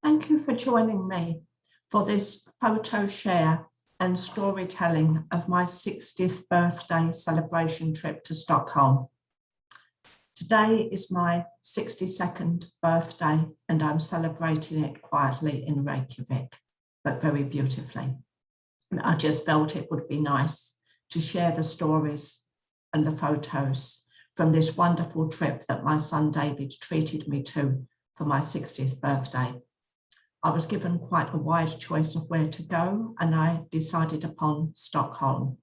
Thank you for joining me for this photo share and storytelling of my 60th birthday celebration trip to Stockholm. Today is my 62nd birthday and I'm celebrating it quietly in Reykjavik, but very beautifully. And I just felt it would be nice to share the stories and the photos from this wonderful trip that my son David treated me to for my 60th birthday. I was given quite a wide choice of where to go and I decided upon Stockholm.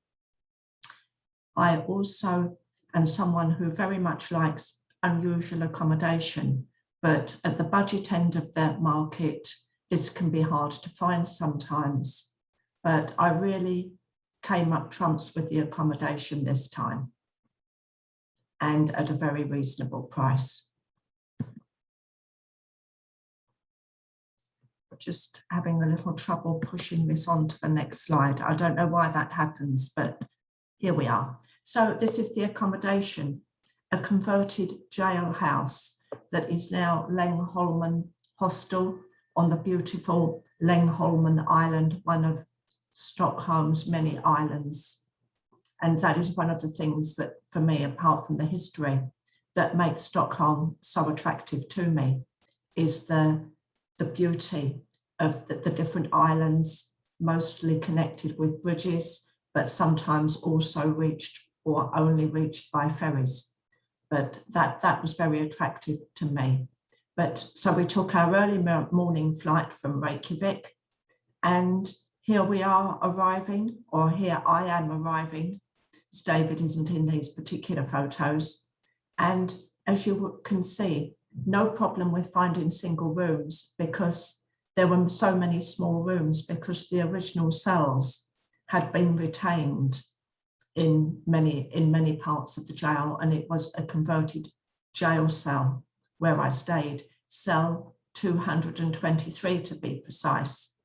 I also am someone who very much likes unusual accommodation, but at the budget end of the market, this can be hard to find sometimes. But I really came up trumps with the accommodation this time and at a very reasonable price. Just having a little trouble pushing this on to the next slide. I don't know why that happens, but here we are. So this is the accommodation, a converted jailhouse that is now Längholmen Hostel on the beautiful Längholmen Island, one of Stockholm's many islands. And that is one of the things that, for me, apart from the history, that makes Stockholm so attractive to me, is the beauty of the different islands, mostly connected with bridges, but sometimes also reached or only reached by ferries. But that was very attractive to me. But so we took our early morning flight from Reykjavik, and here we are arriving, or here I am arriving, as David isn't in these particular photos. And as you can see, no problem with finding single rooms because there were so many small rooms because the original cells had been retained in many parts of the jail, and it was a converted jail cell where I stayed, cell 223 to be precise.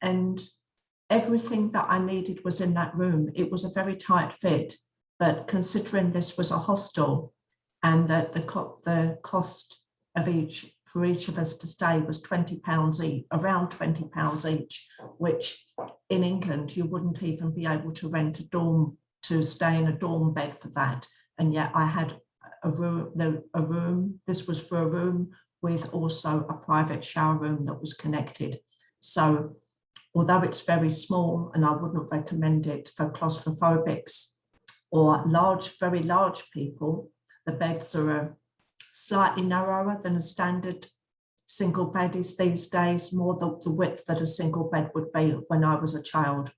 And everything that I needed was in that room. It was a very tight fit, but considering this was a hostel and that the cost of for each of us to stay was £20 each, around £20 each, which in England you wouldn't even be able to rent a dorm to stay in a dorm bed for that. And yet I had a room. This was for a room with also a private shower room that was connected. So although it's very small and I wouldn't recommend it for claustrophobics or very large people, the beds are slightly narrower than a standard single bed is these days, more the width that a single bed would be when I was a child.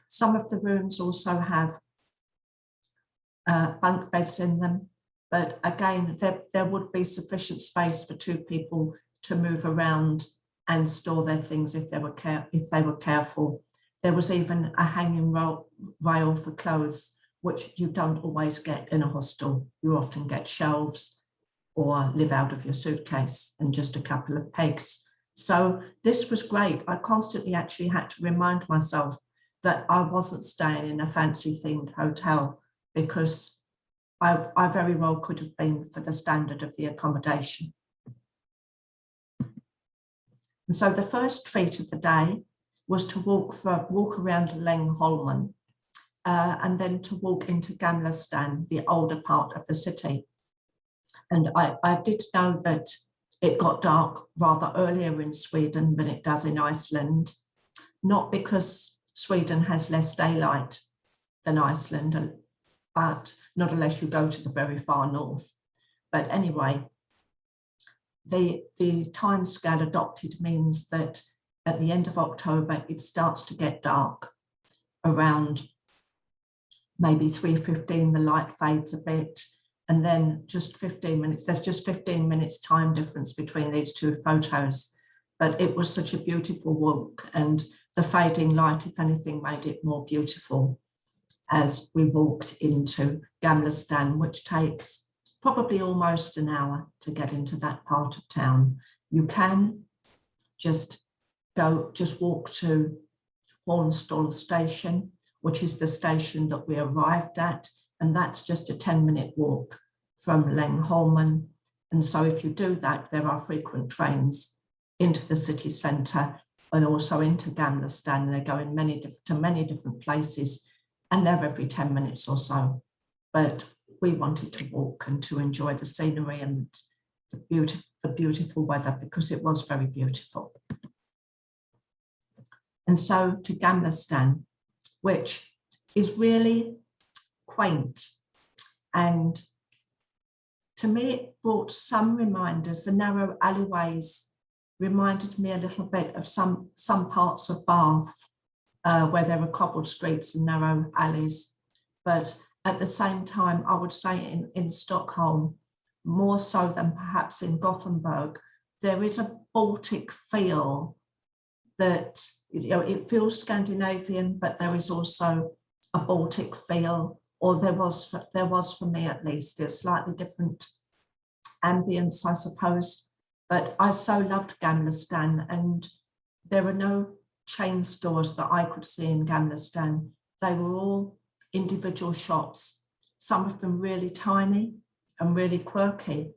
Some of the rooms also have bunk beds in them, but again, there would be sufficient space for two people to move around and store their things if they were careful. There was even a hanging rail for clothes, which you don't always get in a hostel. You often get shelves or live out of your suitcase and just a couple of pegs. So this was great. I constantly actually had to remind myself that I wasn't staying in a fancy themed hotel because I very well could have been for the standard of the accommodation. And so the first treat of the day was to walk around Längholmen and then to walk into Gamla Stan, the older part of the city. And I did know that it got dark rather earlier in Sweden than it does in Iceland, not because Sweden has less daylight than Iceland, but not unless you go to the very far north. But anyway, the time scale adopted means that at the end of October, it starts to get dark. Around maybe 3:15, the light fades a bit. And then just 15 minutes, there's just 15 minutes time difference between these two photos. But it was such a beautiful walk, and the fading light, if anything, made it more beautiful as we walked into Gamla Stan, which takes probably almost an hour to get into that part of town. You can just walk to Hornstall station, which is the station that we arrived at, and that's just a 10-minute walk from Längholmen. And so if you do that, there are frequent trains into the city centre and also into Gamla Stan. They go in to many different places, and they're every 10 minutes or so. But we wanted to walk and to enjoy the scenery and the beautiful weather, because it was very beautiful. And so to Gamla Stan, which is really quaint, and to me it brought some reminders. The narrow alleyways reminded me a little bit of some parts of Bath, where there were cobbled streets and narrow alleys. But at the same time, I would say in Stockholm, more so than perhaps in Gothenburg, there is a Baltic feel that, you know, it feels Scandinavian, but there is also a Baltic feel, or there was for me at least. It's slightly different ambience, I suppose. But I so loved Gamla Stan, and there were no chain stores that I could see in Gamla Stan. They were all individual shops, some of them really tiny and really quirky.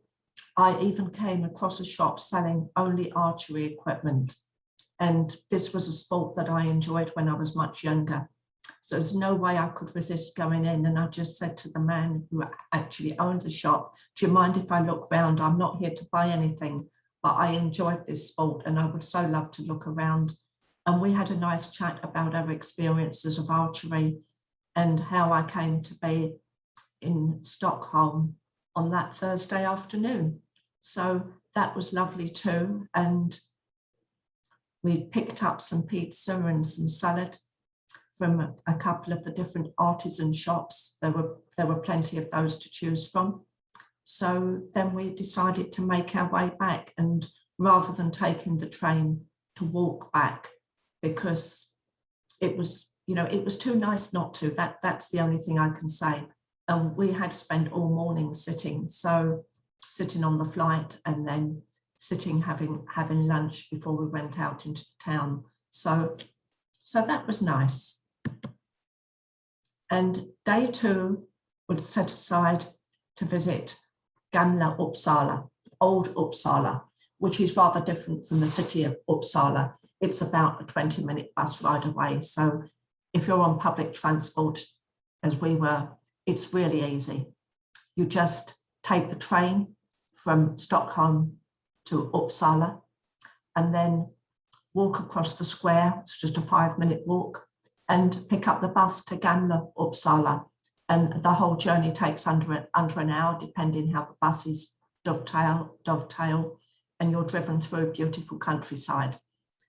I even came across a shop selling only archery equipment. And this was a sport that I enjoyed when I was much younger. So there's no way I could resist going in. And I just said to the man who actually owned the shop, do you mind if I look around? I'm not here to buy anything, but I enjoyed this sport and I would so love to look around. And we had a nice chat about our experiences of archery and how I came to be in Stockholm on that Thursday afternoon. So that was lovely too. And we picked up some pizza and some salad from a couple of the different artisan shops. There were plenty of those to choose from. So then we decided to make our way back, and rather than taking the train, to walk back, because it was, you know, it was too nice not to. That's the only thing I can say. We had spent all morning sitting on the flight and then sitting having lunch before we went out into the town. So that was nice. And day 2 was set aside to visit Gamla Uppsala, Old Uppsala, which is rather different from the city of Uppsala. It's about a 20-minute bus ride away. So if you're on public transport, as we were, it's really easy. You just take the train from Stockholm to Uppsala and then walk across the square. It's just a 5-minute walk, and pick up the bus to Gamla Uppsala. And the whole journey takes under an hour, depending how the buses dovetail, and you're driven through beautiful countryside.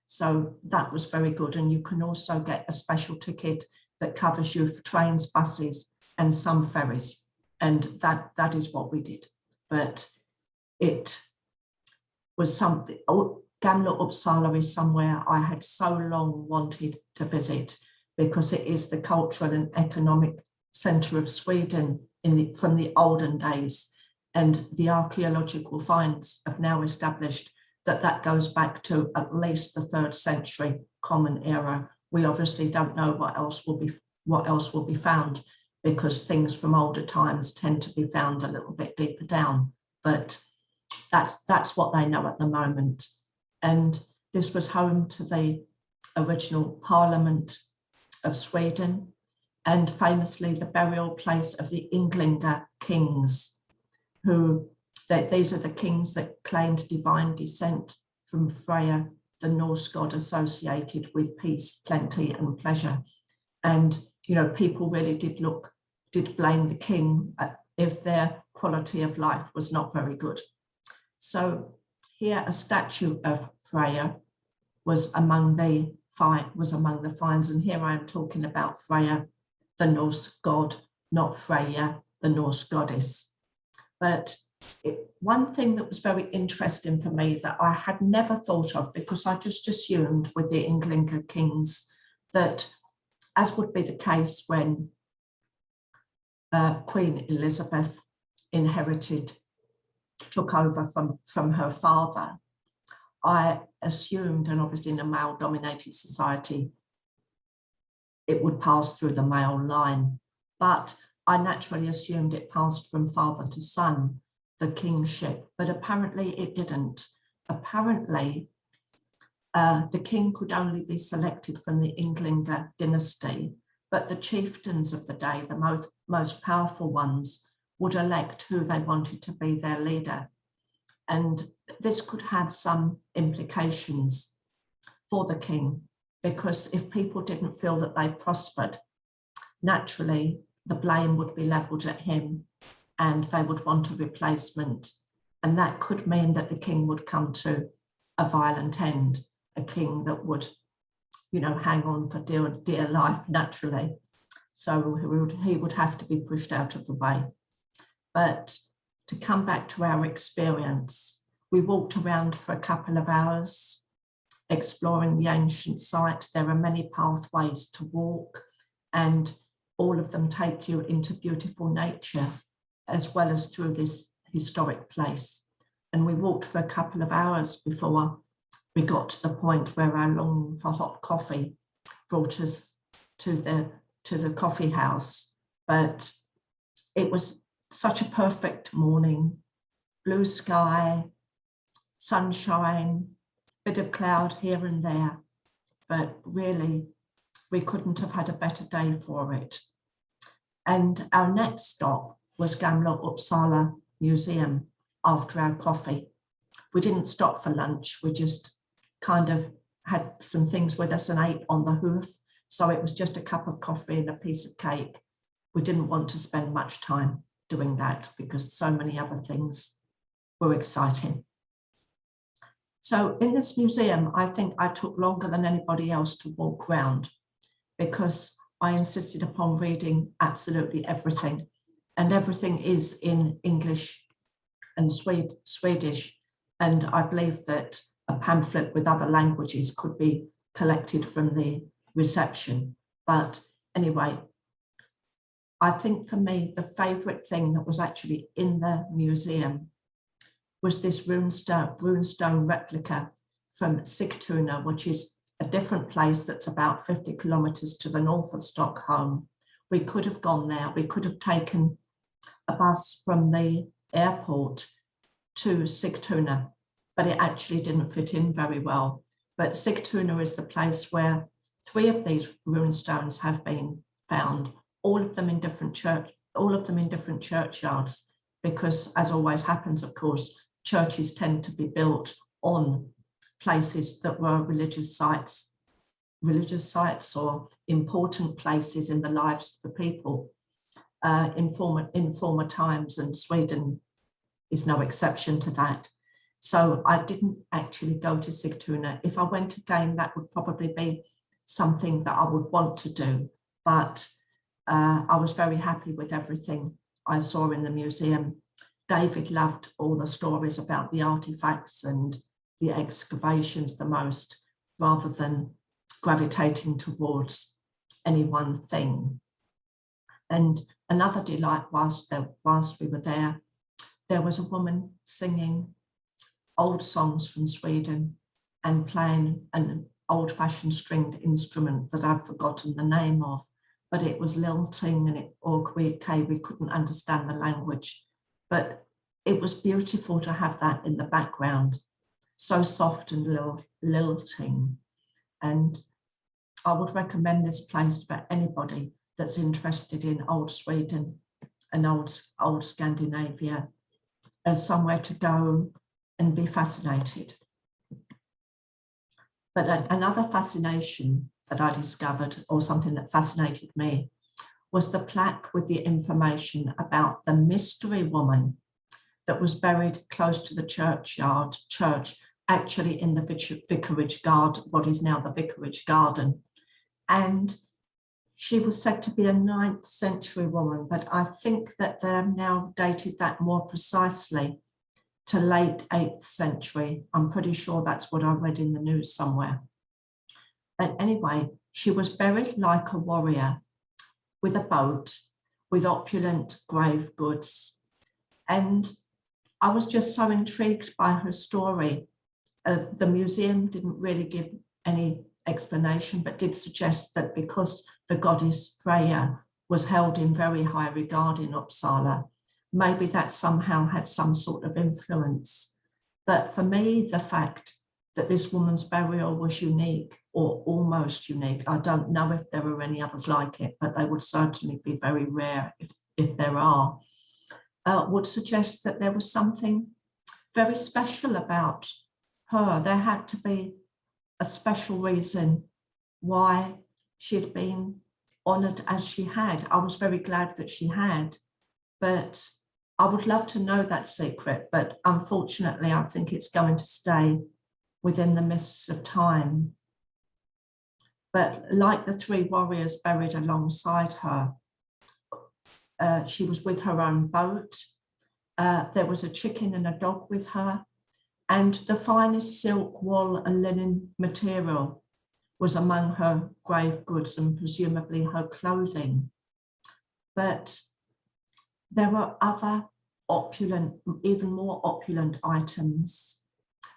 So that was very good. And you can also get a special ticket that covers you for trains, buses, and some ferries. And that is what we did. But it was something. Gamla Uppsala is somewhere I had so long wanted to visit, because it is the cultural and economic centre of Sweden from the olden days. And the archaeological finds have now established that goes back to at least the 3rd century Common Era. We obviously don't know what else will be found, because things from older times tend to be found a little bit deeper down. But that's what they know at the moment. And this was home to the original Parliament of Sweden, and famously the burial place of the Ynglinga kings, these are the kings that claimed divine descent from Freya, the Norse god associated with peace, plenty, and pleasure. And, you know, people really did blame the king if their quality of life was not very good. So here a statue of Freya was among the finds, and here I am talking about Freya, the Norse god, not Freya, the Norse goddess. But one thing that was very interesting for me that I had never thought of, because I just assumed with the Ynglinga kings that, as would be the case when Queen Elizabeth took over from her father, I assumed, and obviously in a male-dominated society, it would pass through the male line. But I naturally assumed it passed from father to son, the kingship, but apparently it didn't. Apparently, The king could only be selected from the Englander dynasty, but the chieftains of the day, the most powerful ones, would elect who they wanted to be their leader. And this could have some implications for the king, because if people didn't feel that they prospered, naturally the blame would be levelled at him and they would want a replacement. And that could mean that the king would come to a violent end, a king that would, hang on for dear life, naturally. So he would have to be pushed out of the way. But to come back to our experience, we walked around for a couple of hours, exploring the ancient site. There are many pathways to walk, and all of them take you into beautiful nature, as well as through this historic place. And we walked for a couple of hours before we got to the point where our longing for hot coffee brought us to the coffee house. But it was such a perfect morning, blue sky, sunshine, bit of cloud here and there, but really we couldn't have had a better day for it. And our next stop was Gamla Uppsala Museum after our coffee. We didn't stop for lunch, we just kind of had some things with us and ate on the hoof. So it was just a cup of coffee and a piece of cake. We didn't want to spend much time doing that because so many other things were exciting. So in this museum, I think I took longer than anybody else to walk around because I insisted upon reading absolutely everything, and everything is in English and Swedish. And I believe that a pamphlet with other languages could be collected from the reception. But anyway, I think for me, the favourite thing that was actually in the museum was this runestone replica from Sigtuna, which is a different place that's about 50 kilometres to the north of Stockholm. We could have gone there. We could have taken a bus from the airport to Sigtuna, but it actually didn't fit in very well. But Sigtuna is the place where 3 of these runestones have been found, all of them in different churchyards, because as always happens, of course, churches tend to be built on places that were religious sites or important places in the lives of the people in former times, and Sweden is no exception to that. So I didn't actually go to Sigtuna. If I went again, that would probably be something that I would want to do, but I was very happy with everything I saw in the museum. David loved all the stories about the artifacts and the excavations the most, rather than gravitating towards any one thing. And another delight whilst we were there was a woman singing old songs from Sweden and playing an old-fashioned stringed instrument that I've forgotten the name of, but it was lilting and we couldn't understand the language, but it was beautiful to have that in the background, so soft and lilting. And I would recommend this place for anybody that's interested in old Sweden and old Scandinavia as somewhere to go and be fascinated. But another fascination that I discovered, or something that fascinated me, was the plaque with the information about the mystery woman that was buried close to the church, actually in the vicarage garden, what is now the vicarage garden. And she was said to be a 9th century woman, but I think that they've now dated that more precisely to late 8th century. I'm pretty sure that's what I read in the news somewhere. But anyway, she was buried like a warrior, with a boat, with opulent grave goods. And I was just so intrigued by her story. The museum didn't really give any explanation, but did suggest that because the goddess Freya was held in very high regard in Uppsala, maybe that somehow had some sort of influence. But for me, the fact that this woman's burial was unique or almost unique. I don't know if there are any others like it, but they would certainly be very rare if there are. Would suggest that there was something very special about her. There had to be a special reason why she'd been honoured as she had. I was very glad that she had, but I would love to know that secret, but unfortunately I think it's going to stay within the mists of time. But like the three warriors buried alongside her, she was with her own boat. There was a chicken and a dog with her, and the finest silk, wool and linen material was among her grave goods and presumably her clothing. But there were other opulent, even more opulent items.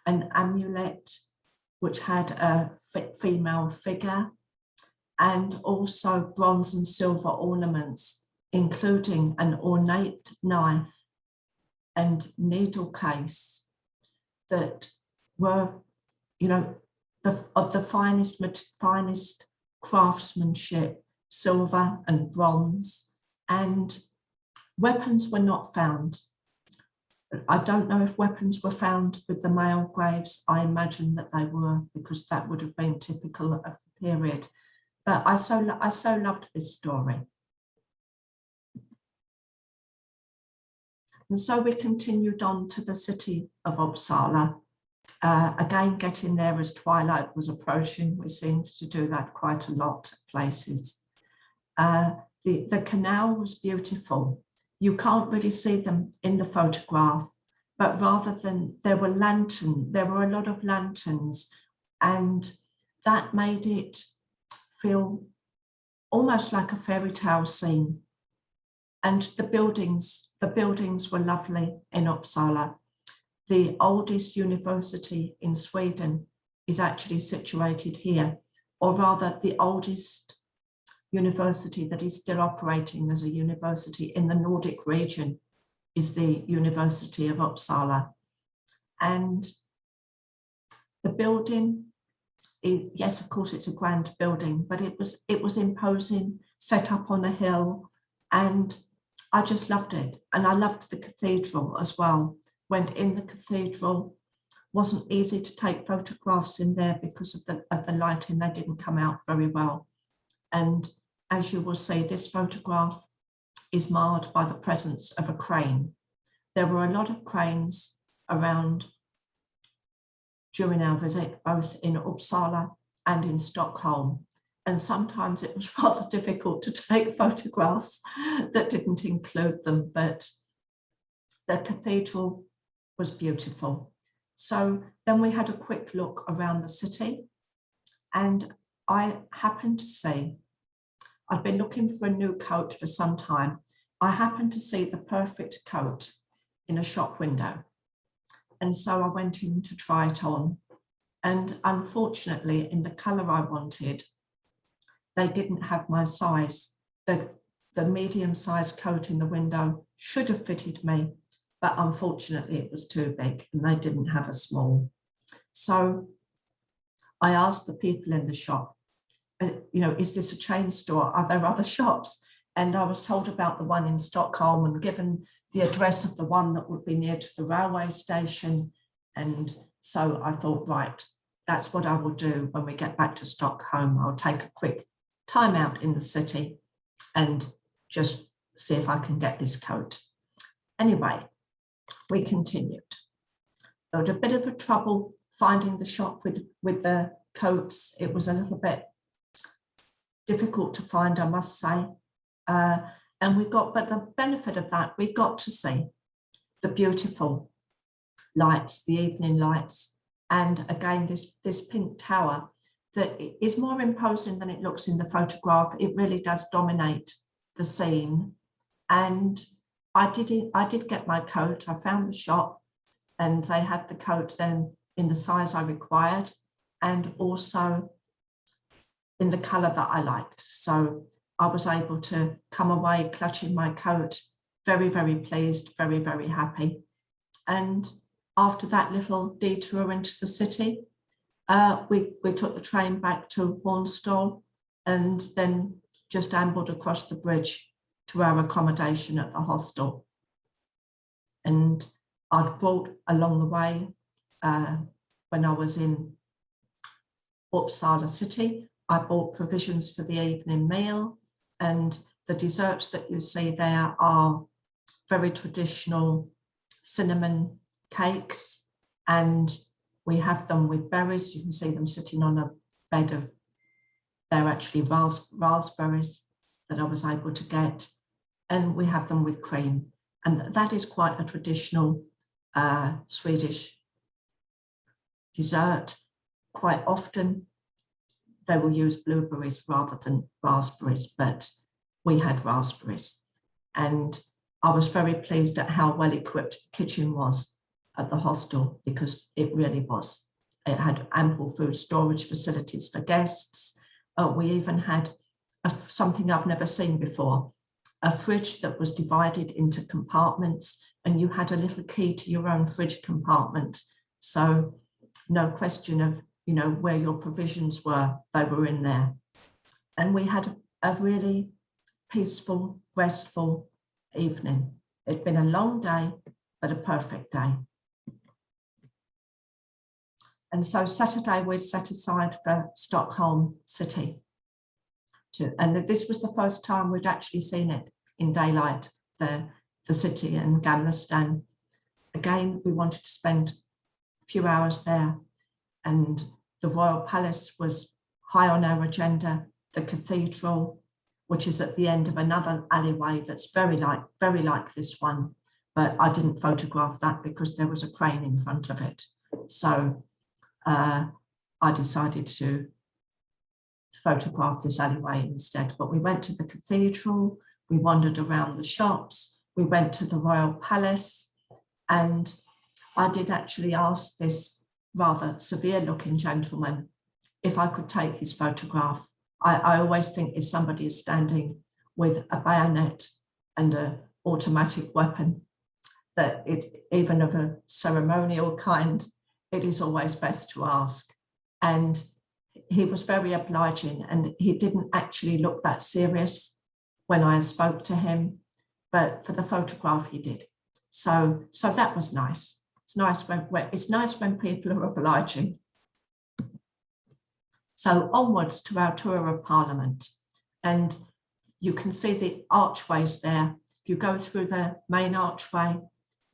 An amulet which had a female figure, and also bronze and silver ornaments, including an ornate knife and needle case that were, of the finest craftsmanship, silver and bronze, and weapons were not found. I don't know if weapons were found with the male graves. I imagine that they were, because that would have been typical of the period. But I so loved this story. And so we continued on to the city of Uppsala. Again, getting there as twilight was approaching. We seemed to do that quite a lot at places. The canal was beautiful. You can't really see them in the photograph, but rather than there were a lot of lanterns, and that made it feel almost like a fairy tale scene. And the buildings were lovely in Uppsala. The oldest university in Sweden is actually situated here, or rather the oldest university that is still operating as a university in the Nordic region is the University of Uppsala. And the building, yes, of course, it's a grand building, but it was imposing, set up on a hill, and I just loved it. And I loved the cathedral as well. Went in the cathedral. Wasn't easy to take photographs in there because of the lighting. They didn't come out very well. And as you will see, this photograph is marred by the presence of a crane. There were a lot of cranes around during our visit, both in Uppsala and in Stockholm. And sometimes it was rather difficult to take photographs that didn't include them, but the cathedral was beautiful. So then we had a quick look around the city, and I happened to see, I'd been looking for a new coat for some time. I happened to see the perfect coat in a shop window. And so I went in to try it on. And unfortunately, in the colour I wanted, they didn't have my size. The medium-sized coat in the window should have fitted me, but unfortunately it was too big and they didn't have a small. So I asked the people in the shop, is this a chain store? Are there other shops? And I was told about the one in Stockholm and given the address of the one that would be near to the railway station. And so I thought, right, that's what I will do when we get back to Stockholm. I'll take a quick time out in the city and just see if I can get this coat. Anyway, we continued. There was a bit of a trouble finding the shop with the coats. It was a little bit difficult to find, I must say. But the benefit of that, we got to see the beautiful lights, the evening lights, and again, this pink tower that is more imposing than it looks in the photograph. It really does dominate the scene. And I did get my coat. I found the shop and they had the coat then in the size I required and also in the colour that I liked. So I was able to come away clutching my coat, very, very pleased, very, very happy. And after that little detour into the city, We took the train back to Warnstall and then just ambled across the bridge to our accommodation at the hostel. And I'd brought along the way, when I was in Uppsala city, I bought provisions for the evening meal, and the desserts that you see there are very traditional cinnamon cakes, and we have them with berries. You can see them sitting on a bed of, they're actually raspberries that I was able to get, and we have them with cream. And that is quite a traditional Swedish dessert. Quite often they will use blueberries rather than raspberries, but we had raspberries. And I was very pleased at how well equipped the kitchen was at the hostel, because it really was. It had ample food storage facilities for guests. We even had something I've never seen before, a fridge that was divided into compartments, and you had a little key to your own fridge compartment. So no question of, you know, where your provisions were, they were in there. And we had a really peaceful, restful evening. It'd been a long day, but a perfect day. And so Saturday we'd set aside for Stockholm city. And this was the first time we'd actually seen it in daylight, the city and Gamla Uppsala. Again, we wanted to spend a few hours there, and the Royal Palace was high on our agenda, the cathedral, which is at the end of another alleyway that's very like this one, but I didn't photograph that because there was a crane in front of it. So I decided to photograph this alleyway instead. But we went to the cathedral, we wandered around the shops, we went to the Royal Palace, and I did actually ask this rather severe looking gentleman if I could take his photograph. I always think if somebody is standing with a bayonet and an automatic weapon, that it, even of a ceremonial kind, it is always best to ask. And he was very obliging, and he didn't actually look that serious when I spoke to him, but for the photograph he did. So that was nice. It's nice when people are obliging. So onwards to our tour of Parliament, and you can see the archways there. If you go through the main archway,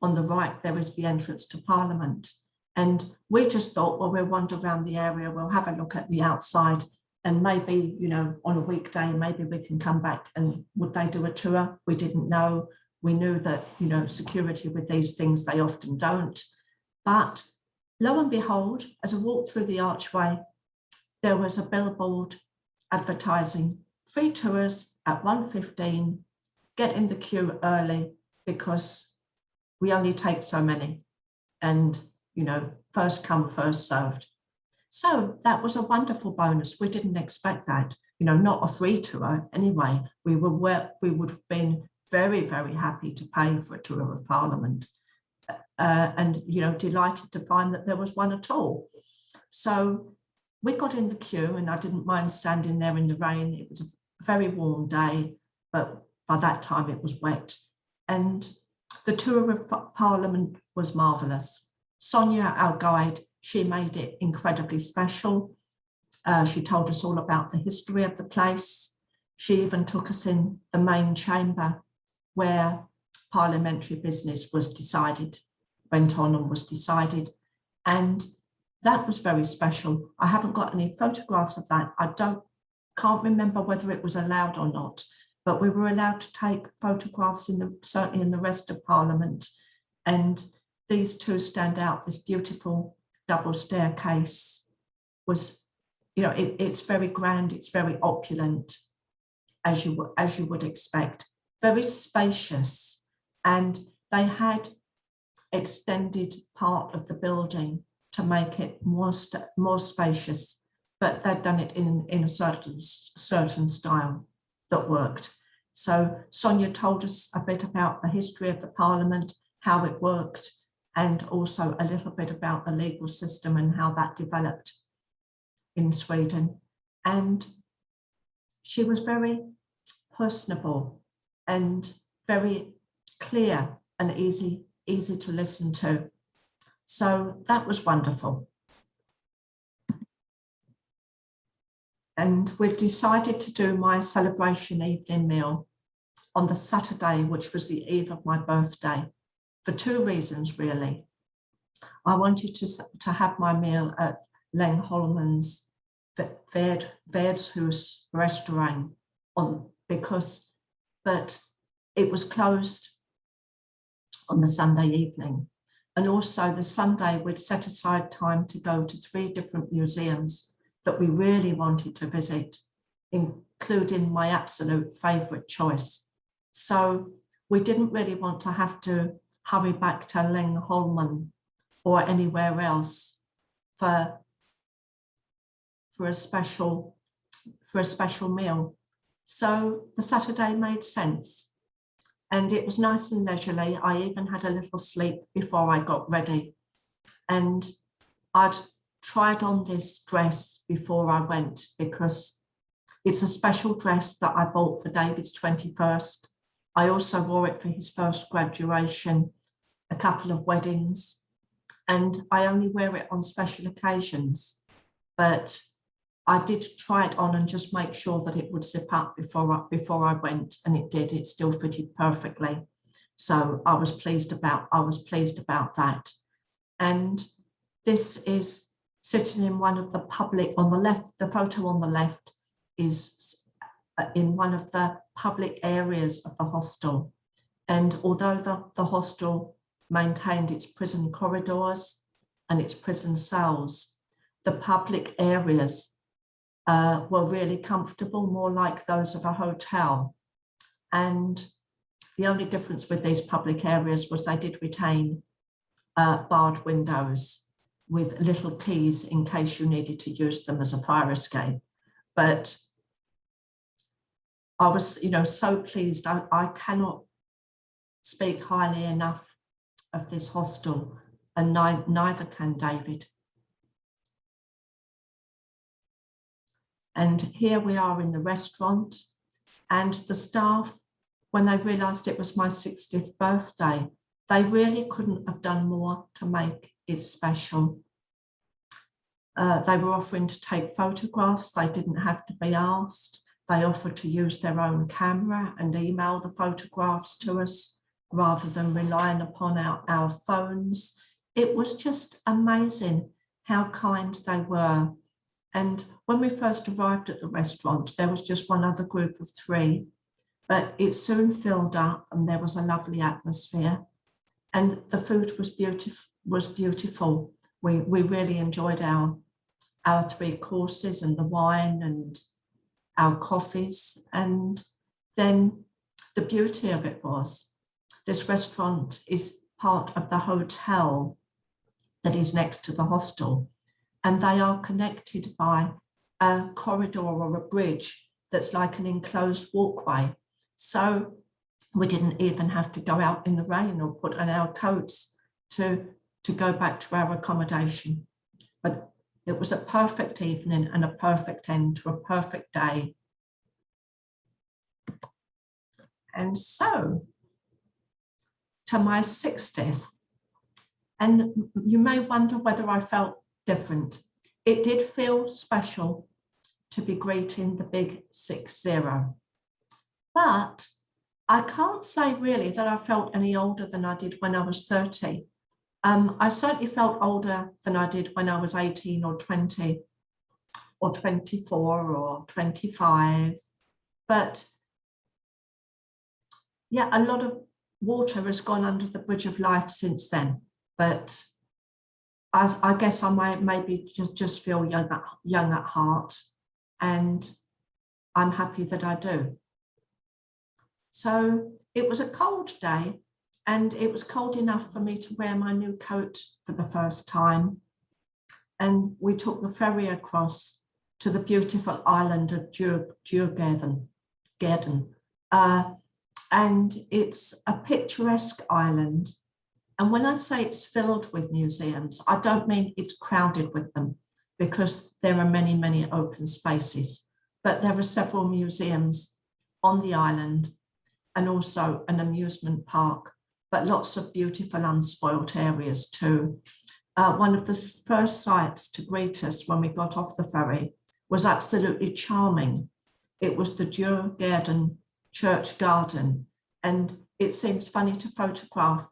on the right there is the entrance to Parliament. And we just thought, well, we'll wander around the area, we'll have a look at the outside, and maybe, you know, on a weekday, maybe we can come back. And would they do a tour? We didn't know. We knew that, you know, security with these things, they often don't. But lo and behold, as I walked through the archway, there was a billboard advertising free tours at 1:15, get in the queue early because we only take so many. And you know, first come, first served. So that was a wonderful bonus. We didn't expect that, you know, not a free tour anyway. We would have been very, very happy to pay for a tour of Parliament, and, you know, delighted to find that there was one at all. So we got in the queue, and I didn't mind standing there in the rain. It was a very warm day, but by that time it was wet. And the tour of Parliament was marvellous. Sonia, our guide, she made it incredibly special. She told us all about the history of the place. She even took us in the main chamber where parliamentary business was decided, went on and was decided. And that was very special. I haven't got any photographs of that. Can't remember whether it was allowed or not, but we were allowed to take photographs certainly in the rest of Parliament. And these two stand out. This beautiful double staircase was, you know, it's very grand, it's very opulent, as you would expect, very spacious. And they had extended part of the building to make it more spacious, but they'd done it in a certain style that worked. So Sonia told us a bit about the history of the Parliament, how it worked, and also a little bit about the legal system and how that developed in Sweden, and she was very personable and very clear and easy to listen to. So that was wonderful. And we've decided to do my celebration evening meal on the Saturday, which was the eve of my birthday, for two reasons, really. I wanted to have my meal at Lengholmen's Värdshus restaurant but it was closed on the Sunday evening. And also the Sunday we'd set aside time to go to 3 different museums that we really wanted to visit, including my absolute favourite choice. So we didn't really want to have to hurry back to Lengholmen or anywhere else for a special meal. So the Saturday made sense, and it was nice and leisurely. I even had a little sleep before I got ready, and I'd tried on this dress before I went because it's a special dress that I bought for David's 21st. I also wore it for his first graduation, a couple of weddings, and I only wear it on special occasions, but I did try it on and just make sure that it would zip up before I went, and it did. It still fitted perfectly. So I was pleased about that. And this is sitting in one of the public, on the left, the photo on the left is in one of the public areas of the hostel. And although the hostel maintained its prison corridors and its prison cells, the public areas were really comfortable, more like those of a hotel. And the only difference with these public areas was they did retain barred windows with little keys in case you needed to use them as a fire escape. But I was, so pleased. I cannot speak highly enough of this hostel, and neither can David. And here we are in the restaurant, and the staff, when they realised it was my 60th birthday, they really couldn't have done more to make it special. They were offering to take photographs. They didn't have to be asked. They offered to use their own camera and email the photographs to us rather than relying upon our phones. It was just amazing how kind they were. And when we first arrived at the restaurant, there was just one other group of 3, but it soon filled up and there was a lovely atmosphere. And the food was beautiful. We really enjoyed our 3 courses and the wine and our coffees. And then the beauty of it was this restaurant is part of the hotel that is next to the hostel, and they are connected by a corridor or a bridge that's like an enclosed walkway. So we didn't even have to go out in the rain or put on our coats to go back to our accommodation. But it was a perfect evening and a perfect end to a perfect day. And so, to my 60th, and you may wonder whether I felt different. It did feel special to be greeting the big 60. But I can't say really that I felt any older than I did when I was 30. I certainly felt older than I did when I was 18 or 20 or 24 or 25. But yeah, a lot of water has gone under the bridge of life since then. But I guess I might maybe just feel young at heart, and I'm happy that I do. So it was a cold day, and it was cold enough for me to wear my new coat for the first time. And we took the ferry across to the beautiful island of Djurgården. And it's a picturesque island. And when I say it's filled with museums, I don't mean it's crowded with them. because there are many, many open spaces, but there are several museums on the island and also an amusement park, but lots of beautiful unspoilt areas too. One of the first sites to greet us when we got off the ferry was absolutely charming. It was the Djurgården church garden, and it seems funny to photograph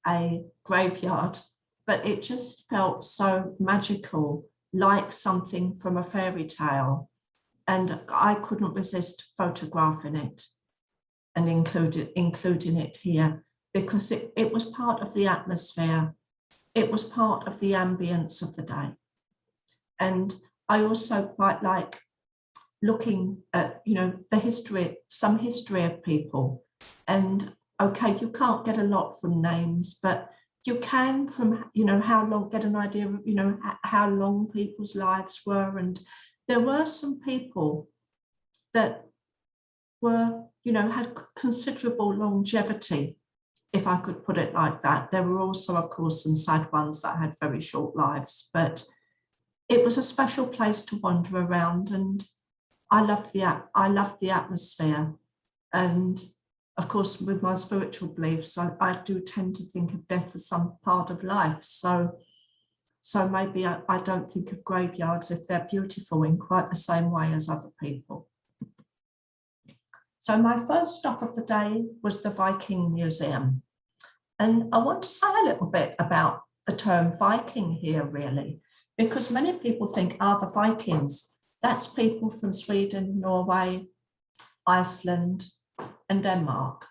a graveyard, but it just felt so magical, like something from a fairy tale. And I couldn't resist photographing it and including it here, because it was part of the atmosphere. It was part of the ambience of the day. And I also quite like looking at, the history, some history of people. And okay, you can't get a lot from names, but you can from, how long, get an idea of, how long people's lives were. And there were some people that were, had considerable longevity, if I could put it like that. There were also, of course, some sad ones that had very short lives, but it was a special place to wander around, and I loved the atmosphere. And of course, with my spiritual beliefs, I do tend to think of death as some part of life. So maybe I don't think of graveyards, if they're beautiful, in quite the same way as other people. So my first stop of the day was the Viking Museum. And I want to say a little bit about the term Viking here, really, because many people think, the Vikings, that's people from Sweden, Norway, Iceland, and Denmark.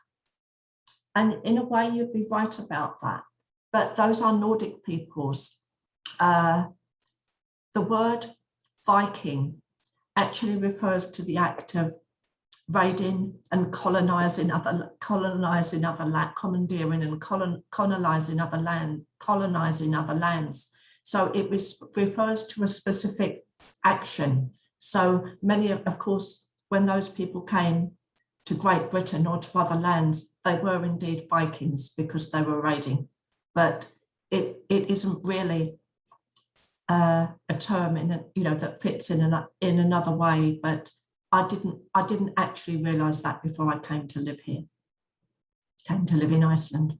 And in a way, you'd be right about that. But those are Nordic peoples. The word Viking actually refers to the act of raiding and colonizing other land, commandeering and colonizing other lands. So it refers to a specific action. So many of course, when those people came to Great Britain or to other lands, they were indeed Vikings because they were raiding. But it isn't really a term that fits in another way. But I didn't actually realize that before I came to live here, came to live in Iceland.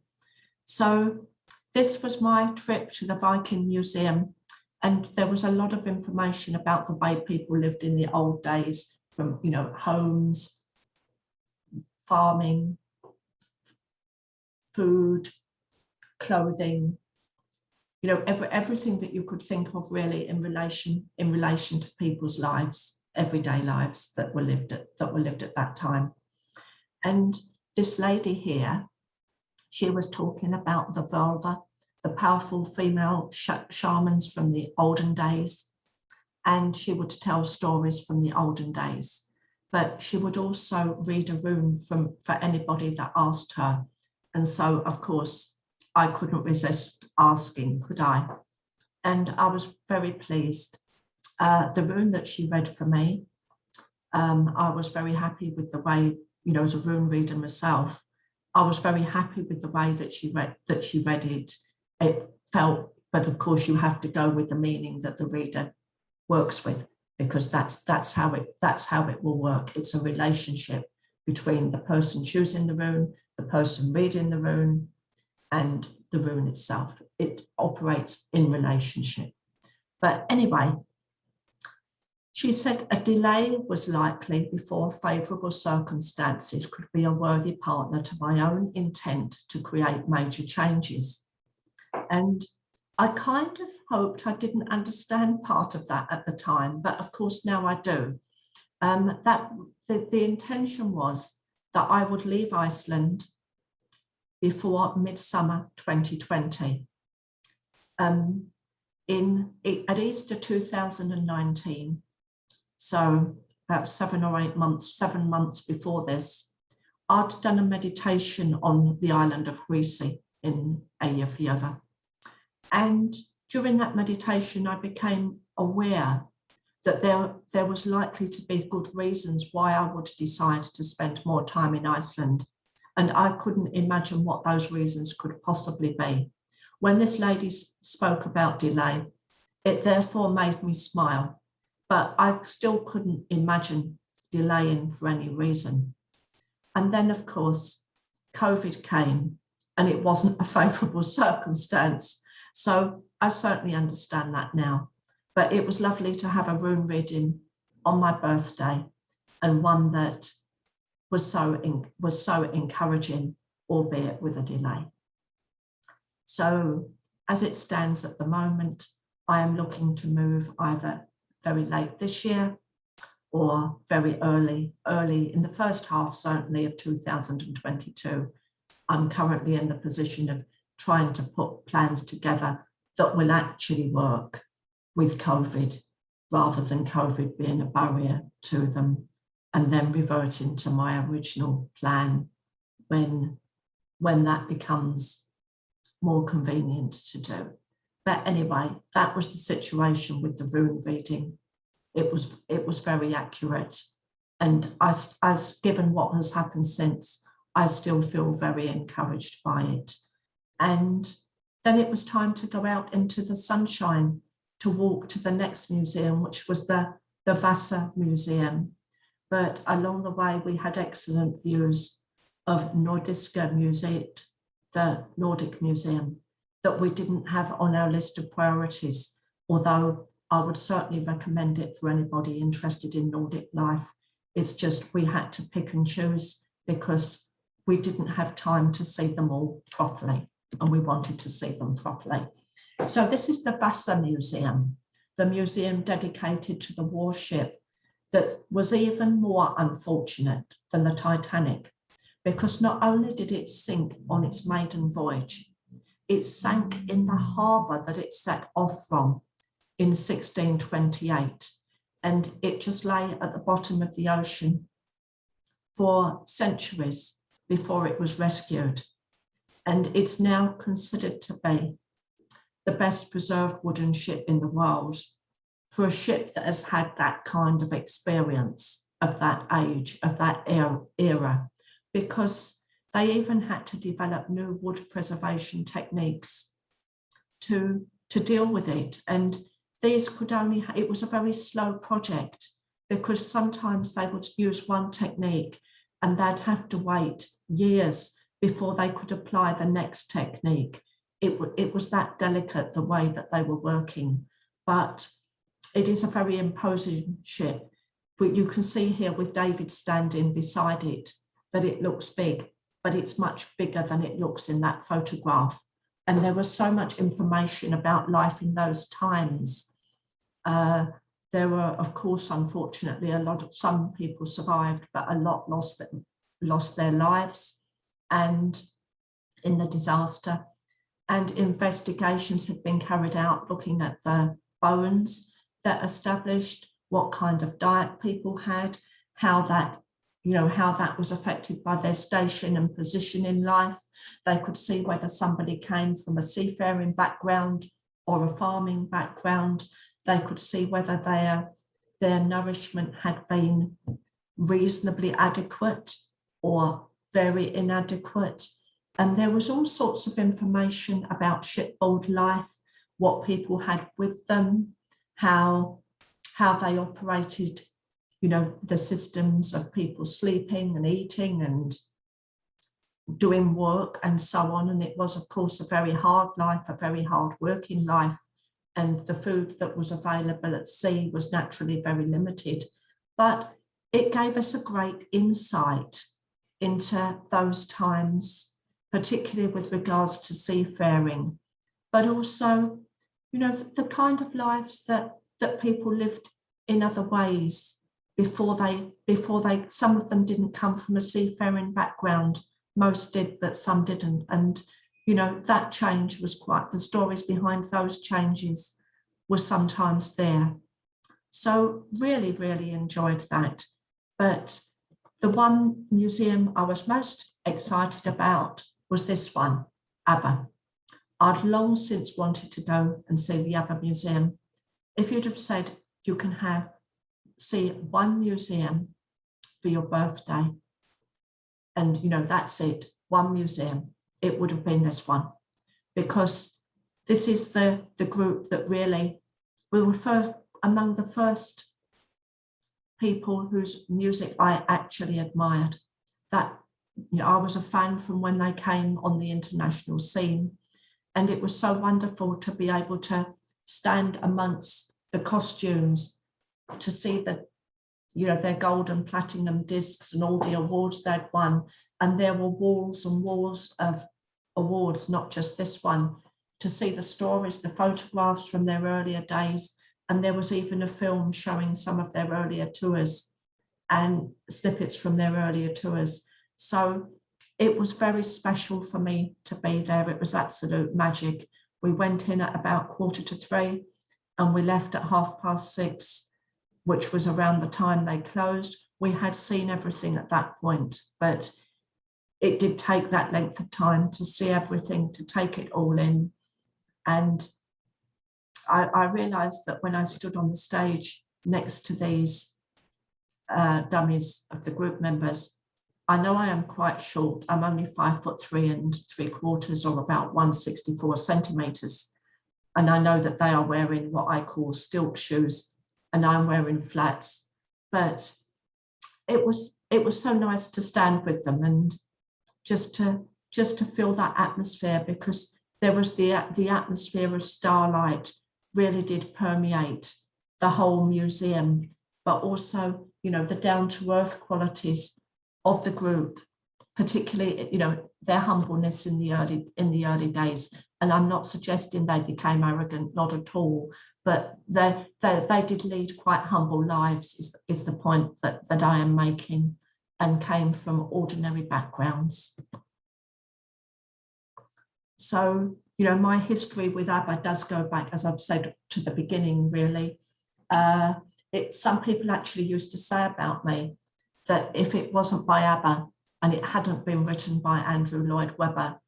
So this was my trip to the Viking Museum, and there was a lot of information about the way people lived in the old days, from homes, farming, food, clothing, everything that you could think of really in relation to people's lives, everyday lives that were lived at that time. And this lady here, she was talking about the Völva, the powerful female shamans from the olden days, and she would tell stories from the olden days. But she would also read a rune for anybody that asked her. And so, of course, I couldn't resist asking, could I? And I was very pleased. The rune that she read for me, I was very happy with the way, as a rune reader myself, I was very happy with the way that she read it. It felt, but of course you have to go with the meaning that the reader works with, because that's how it will work. It's a relationship between the person choosing the rune, the person reading the rune, and the rune itself. It operates in relationship. But anyway, she said a delay was likely before favourable circumstances could be a worthy partner to my own intent to create major changes. And I kind of hoped I didn't understand part of that at the time, but of course now I do. That the intention was that I would leave Iceland before midsummer 2020. At Easter 2019, so about 7 months before this, I'd done a meditation on the island of Huisi in Eyjafjörður. And during that meditation, I became aware that there was likely to be good reasons why I would decide to spend more time in Iceland. And I couldn't imagine what those reasons could possibly be. When this lady spoke about delay, It therefore made me smile, but I still couldn't imagine delaying for any reason. And then, of course, COVID came, and it wasn't a favourable circumstance. So I certainly understand that now. But it was lovely to have a rune reading on my birthday, and one that was so encouraging, albeit with a delay. So as it stands at the moment, I am looking to move either very late this year or very early in the first half, certainly, of 2022. I'm currently in the position of trying to put plans together that will actually work with COVID, rather than COVID being a barrier to them, and then reverting to my original plan when that becomes more convenient to do. But anyway, that was the situation with the rune reading. It was very accurate, and as given what has happened since, I still feel very encouraged by it. And then it was time to go out into the sunshine to walk to the next museum, which was the Vasa Museum. But along the way, we had excellent views of Nordiska Museet, the Nordic Museum, that we didn't have on our list of priorities, although I would certainly recommend it for anybody interested in Nordic life. It's just we had to pick and choose because we didn't have time to see them all properly, and we wanted to see them properly. So this is the Vasa Museum, the museum dedicated to the warship that was even more unfortunate than the Titanic, because not only did it sink on its maiden voyage, it sank in the harbour that it set off from in 1628, and it just lay at the bottom of the ocean for centuries before it was rescued. And it's now considered to be the best preserved wooden ship in the world, for a ship that has had that kind of experience of that age, of that era, because they even had to develop new wood preservation techniques to deal with it. And these could only, it was a very slow project, because sometimes they would use one technique and they'd have to wait years before they could apply the next technique. It was that delicate, the way that they were working. But it is a very imposing ship. But you can see here with David standing beside it that it looks big, but it's much bigger than it looks in that photograph. And there was so much information about life in those times. There were, of course, unfortunately, some people survived, but a lot lost their lives and in the disaster. And investigations had been carried out looking at the bones that established what kind of diet people had, how that was affected by their station and position in life. They could see whether somebody came from a seafaring background or a farming background. They could see whether their nourishment had been reasonably adequate or very inadequate. And there was all sorts of information about shipboard life, what people had with them, how they operated, the systems of people sleeping and eating and doing work and so on. And it was, of course, a very hard life, a very hard working life. And the food that was available at sea was naturally very limited. But it gave us a great insight into those times, particularly with regards to seafaring, but also, the kind of lives that people lived in other ways before they, some of them didn't come from a seafaring background, most did, but some didn't. And, that change was the stories behind those changes were sometimes there. So really, really enjoyed that. But the one museum I was most excited about was this one, ABBA. I'd long since wanted to go and see the ABBA Museum. If you'd have said you can see one museum for your birthday, and that's it, one museum, it would have been this one, because this is the group that really we were among the first people whose music I actually admired. That, you know, I was a fan from when they came on the international scene, and it was so wonderful to be able to stand amongst the costumes, to see the, you know, their gold and platinum discs and all the awards they'd won. And there were walls and walls of awards, not just this one, to see the stories, the photographs from their earlier days. And there was even a film showing some of their earlier tours and snippets from their earlier tours. So it was very special for me to be there. It was absolute magic. We went in at about 2:45 and we left at 6:30, which was around the time they closed. We had seen everything at that point, but it did take that length of time to see everything, to take it all in. And I realized that when I stood on the stage next to these dummies of the group members, I know I am quite short. I'm only 5'3" 3/4", or about 164 centimeters. And I know that they are wearing what I call stilt shoes and I'm wearing flats. But it was so nice to stand with them and just to feel that atmosphere, because there was the atmosphere of starlight really did permeate the whole museum, but also, you know, the down-to-earth qualities of the group, particularly, you know, their humbleness in the early days. And I'm not suggesting they became arrogant, not at all, but they did lead quite humble lives, is the point that I am making, and came from ordinary backgrounds. So, you know, my history with ABBA does go back, as I've said, to the beginning, really. Some people actually used to say about me that if it wasn't by ABBA and it hadn't been written by Andrew Lloyd Webber,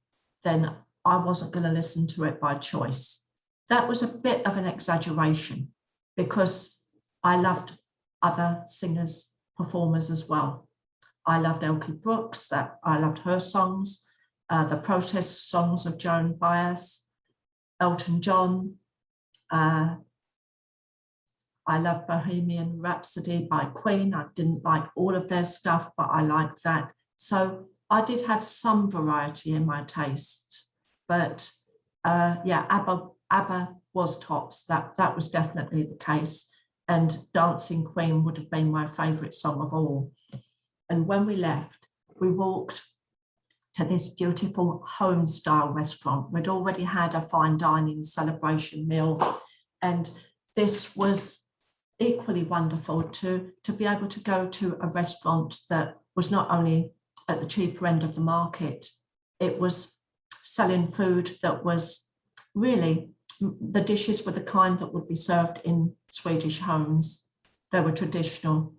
then I wasn't going to listen to it by choice. That was a bit of an exaggeration, because I loved other singers, performers as well. I loved Elkie Brooks, I loved her songs, the protest songs of Joan Baez, Elton John. I loved Bohemian Rhapsody by Queen. I didn't like all of their stuff, but I liked that. So I did have some variety in my taste, but yeah, ABBA was tops. That was definitely the case. And Dancing Queen would have been my favourite song of all. And when we left, we walked to this beautiful home-style restaurant. We'd already had a fine dining celebration meal, and this was equally wonderful to be able to go to a restaurant that was not only at the cheaper end of the market, it was selling food that was really, the dishes were the kind that would be served in Swedish homes. They were traditional,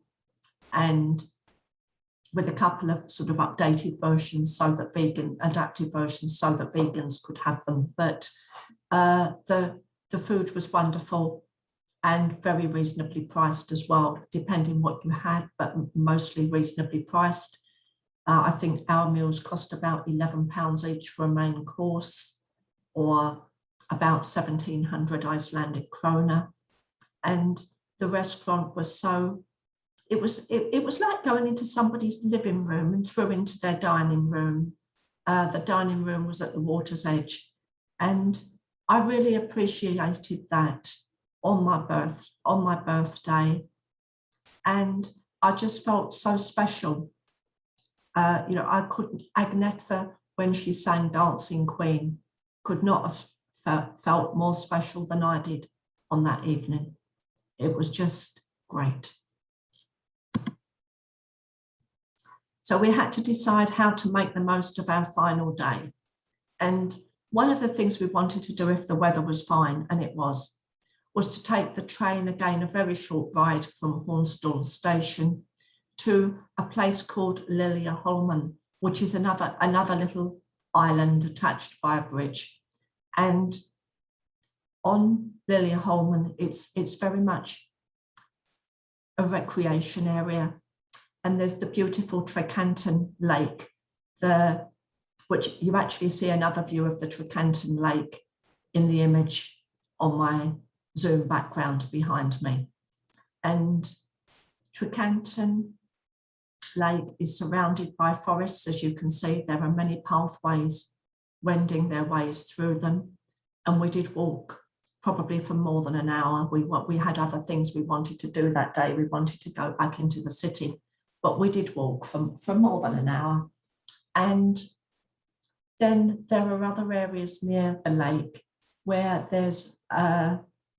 and with a couple of sort of updated versions, adapted versions so that vegans could have them. But the food was wonderful and very reasonably priced as well, depending what you had, but mostly reasonably priced. I think our meals cost about £11 each for a main course, or about 1,700 Icelandic krona. And the restaurant was so, it was like going into somebody's living room and through into their dining room. The dining room was at the water's edge. And I really appreciated that on my birthday. And I just felt so special. You know, Agnetha, when she sang Dancing Queen, could not have felt more special than I did on that evening. It was just great. So we had to decide how to make the most of our final day. And one of the things we wanted to do, if the weather was fine, and it was to take the train, again, a very short ride from Hornstull station to a place called Liljeholmen, which is another little island attached by a bridge. And on Liljeholmen, it's very much a recreation area. And there's the beautiful Trekanten Lake, which you actually see another view of the Trekanten Lake in the image on Zoom background behind me. And Trecanton Lake is surrounded by forests. As you can see, there are many pathways wending their ways through them. And we did walk probably for more than an hour. We had other things we wanted to do that day. We wanted to go back into the city, but we did walk for more than an hour. And then there are other areas near the lake where there's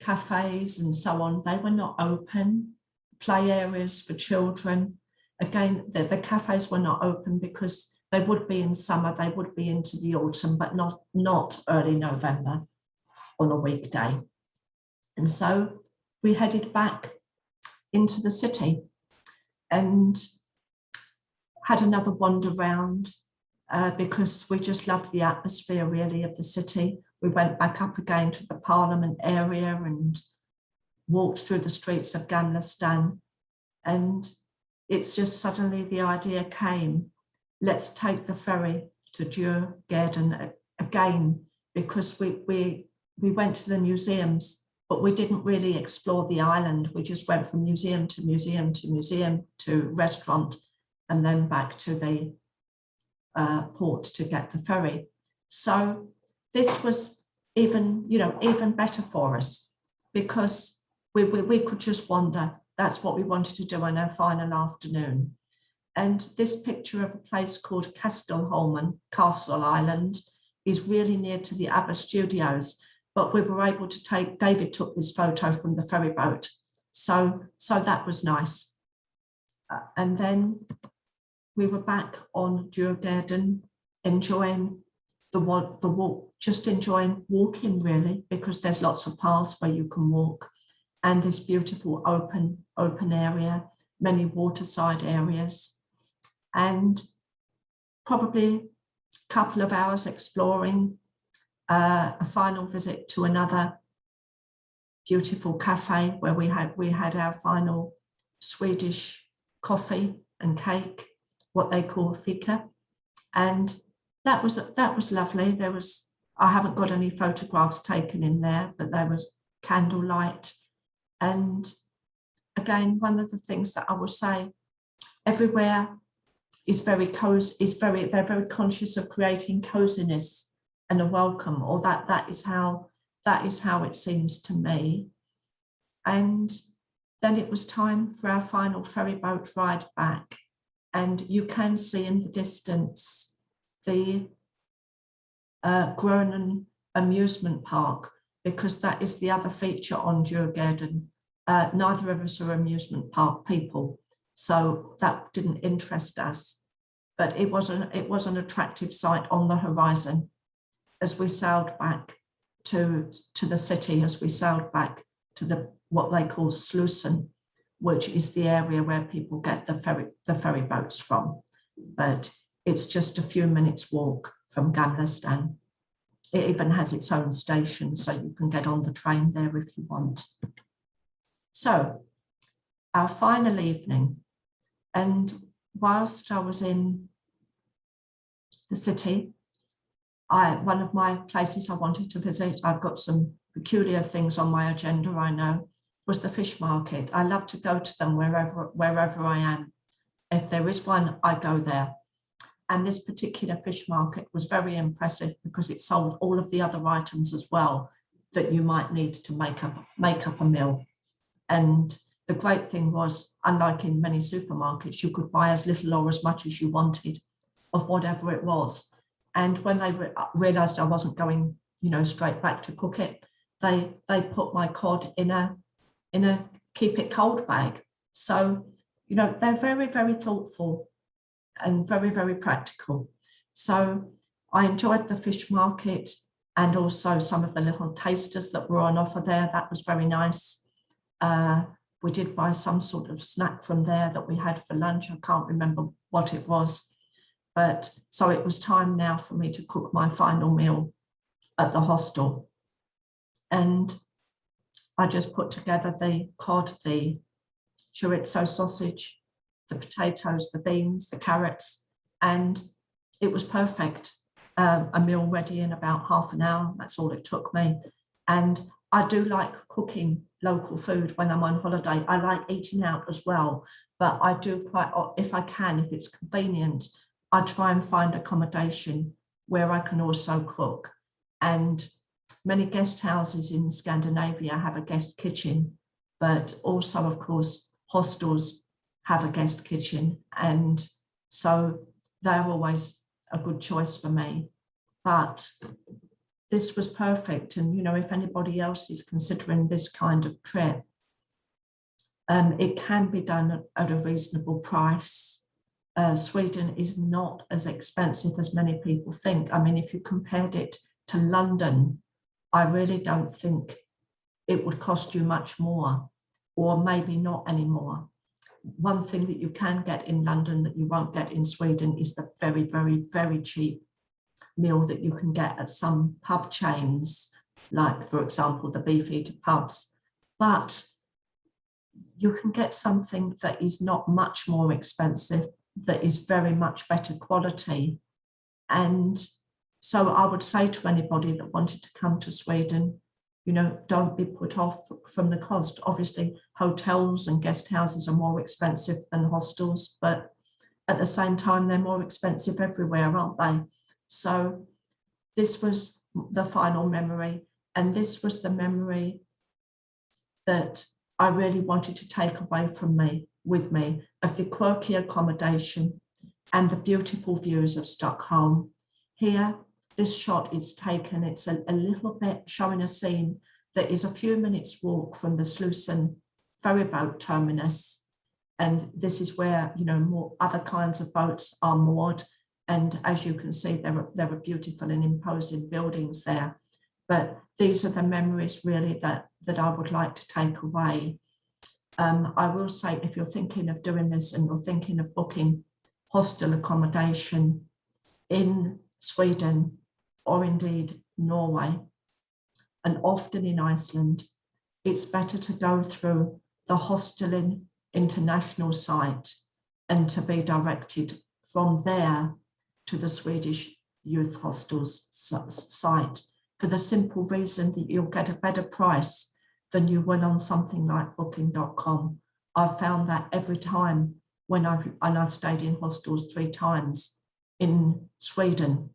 cafes and so on. They were not open. Play areas for children. Again, the cafes were not open because they would be in summer, they would be into the autumn, but not early November on a weekday. And so we headed back into the city and had another wander round because we just loved the atmosphere really of the city. We went back up again to the Parliament area and walked through the streets of Gamla Stan. And it's just suddenly the idea came, let's take the ferry to Djurgården again, because we went to the museums, but we didn't really explore the island. We just went from museum to museum to museum to restaurant and then back to the port to get the ferry. So this was even better for us because we could just wander. That's what we wanted to do on our final afternoon. And this picture of a place called Stockholm, Castle Island, is really near to the ABBA studios, but we were able to take, David took this photo from the ferry boat. So that was nice. And then we were back on Djurgården, enjoying the walk, just enjoying walking really, because there's lots of paths where you can walk, and this beautiful open area, many waterside areas, and probably a couple of hours exploring, a final visit to another beautiful cafe where we had our final Swedish coffee and cake, what they call fika, and that was lovely. I haven't got any photographs taken in there, but there was candlelight. And again, one of the things that I will say, everywhere is very cozy, they're very conscious of creating coziness and a welcome, or that is how it seems to me. And then it was time for our final ferry boat ride back. And you can see in the distance the Grönan amusement park, because that is the other feature on Djurgården. Neither of us are amusement park people, so that didn't interest us. But it was an attractive sight on the horizon as we sailed back to the city, as we sailed back to what they call Slussen, which is the area where people get the ferry boats from. But it's just a few minutes walk from Gamla Stan. It even has its own station, so you can get on the train there if you want. So our final evening, and whilst I was in the city, one of my places I wanted to visit, I've got some peculiar things on my agenda, I know, was the fish market. I love to go to them wherever I am. If there is one, I go there. And this particular fish market was very impressive because it sold all of the other items as well that you might need to make up a meal. And the great thing was, unlike in many supermarkets, you could buy as little or as much as you wanted of whatever it was. And when they realized I wasn't going, straight back to cook it, they put my cod in a keep it cold bag. So, they're very, very thoughtful and very, very practical. So I enjoyed the fish market and also some of the little tasters that were on offer there. That was very nice. We did buy some sort of snack from there that we had for lunch. I can't remember what it was. But so it was time now for me to cook my final meal at the hostel. And I just put together the cod, the chorizo sausage, the potatoes, the beans, the carrots, and it was perfect. A meal ready in about half an hour. That's all it took me. And I do like cooking local food when I'm on holiday. I like eating out as well, but I do if I can, if it's convenient, I try and find accommodation where I can also cook. And many guest houses in Scandinavia have a guest kitchen, but also, of course, hostels have a guest kitchen. And so they're always a good choice for me. But this was perfect. And, you know, if anybody else is considering this kind of trip, it can be done at a reasonable price. Sweden is not as expensive as many people think. I mean, if you compared it to London, I really don't think it would cost you much more, or maybe not anymore. One thing that you can get in London that you won't get in Sweden is the very, very, very cheap meal that you can get at some pub chains, like, for example, the Beefeater pubs. But you can get something that is not much more expensive, that is very much better quality. And so I would say to anybody that wanted to come to Sweden, you know, don't be put off from the cost. Obviously, hotels and guest houses are more expensive than hostels, but at the same time, they're more expensive everywhere, aren't they? So this was the final memory, and this was the memory that I really wanted to take away with me, of the quirky accommodation and the beautiful views of Stockholm. Here, this shot is taken, it's a little bit showing a scene that is a few minutes walk from the Slussen ferryboat terminus. And this is where, you know, more other kinds of boats are moored. And as you can see, there are beautiful and imposing buildings there. But these are the memories really that I would like to take away. I will say, if you're thinking of doing this and you're thinking of booking hostel accommodation in Sweden, or indeed Norway, and often in Iceland, it's better to go through the Hosteling International site and to be directed from there to the Swedish Youth Hostels site, for the simple reason that you'll get a better price than you will on something like booking.com. I've found that every time when I've stayed in hostels 3 times in Sweden,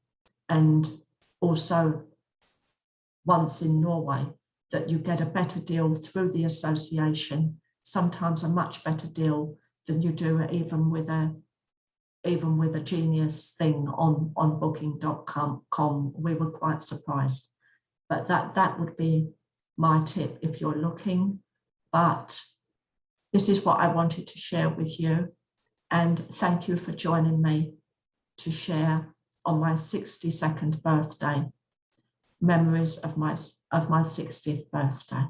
and also once in Norway, that you get a better deal through the association, sometimes a much better deal than you do even with a genius thing on booking.com. We were quite surprised. But that would be my tip if you're looking. But this is what I wanted to share with you. And thank you for joining me to share on my 62nd birthday, memories of my 60th birthday.